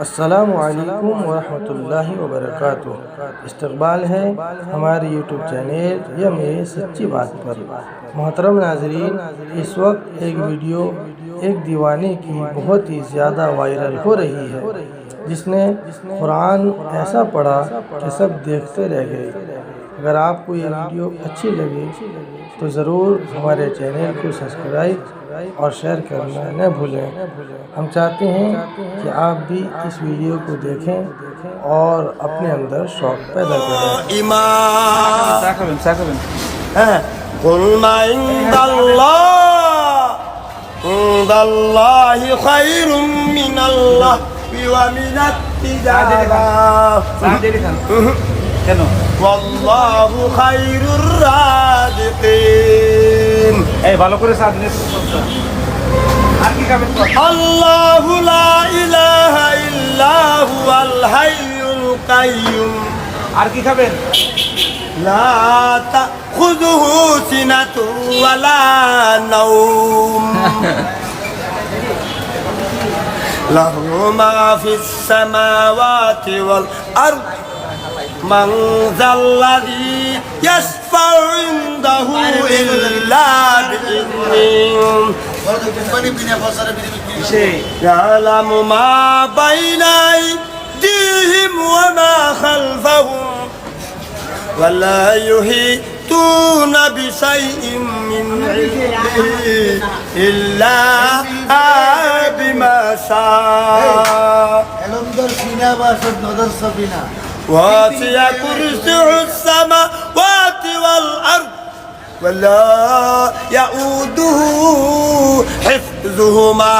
अस्सलामु अलैकुम वरहमतुल्लाहि वबरकातुहू। इस्तकबाल है हमारे यूट्यूब चैनल या मेरे सच्ची बात पर। मोहतरम नाजरीन, इस वक्त एक वीडियो एक दीवाने की बहुत ही ज़्यादा वायरल हो रही है, जिसने कुरान ऐसा पढ़ा कि सब देखते रह गए। अगर आपको ये वीडियो अच्छी लगे तो ज़रूर हमारे चैनल को सब्सक्राइब और शेयर करना न भूलें। हम चाहते हैं कि आप भी इस वीडियो को देखें और अपने अंदर शौक़ पैदा करें। ওয়াল্লাহু খায়রুর রাযিকিন। এই ভালো করে সাথ নিয়ে আর কি খাবেন? আল্লাহু লা ইলাহা ইল্লা হুয়াল হাইয়ুল কাইয়্যুম। আর কি খাবেন? লা তাখুযুহু সিনাতুন ওয়ালা নাওম। লাহু মা ফিস সামাওয়াতি ওয়াল আরদ। من ذا الذي يشفع عنده إلا بإذنه يعلم ما بين أيديهم وما خلفهم ولا يحيطون بشيء من علمه إلا بما شاء وسع كرسيه السماوات والأرض ولا يؤوده حفظهما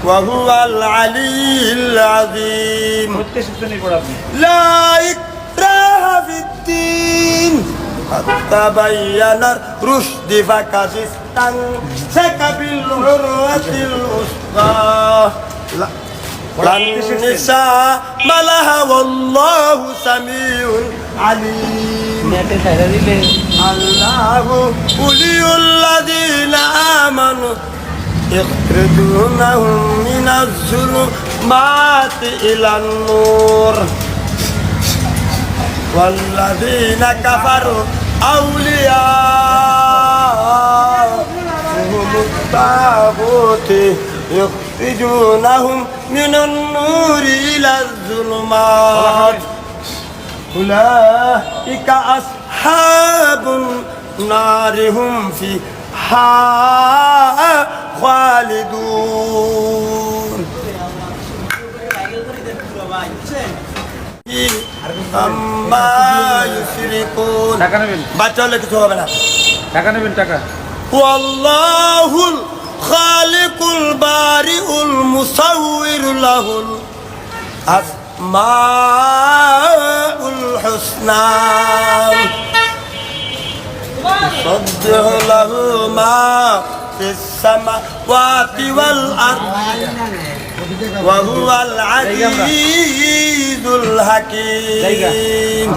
وهو العلي العظيم. لا إكراه في الدين قد تبين الرشد فقد استمسك بالعروة الوثقى النساء ملها والله سميع عليم. الله ولي الذين آمنوا يخرجونهم من الظلمات إلى النور والذين كفروا أولياءهم الطاغوت يخرجونهم من النور إلى الظلمات أولئك أصحاب النار هم فيها خالدون. أما يشركون বাচ্চা হলে কিছু হবে না। টাকা নেবেন? টাকা والله خالق البارئ المصور له الأسماء الحسنى يسبح له ما في السماوات والأرض وهو العزيز الحكيم.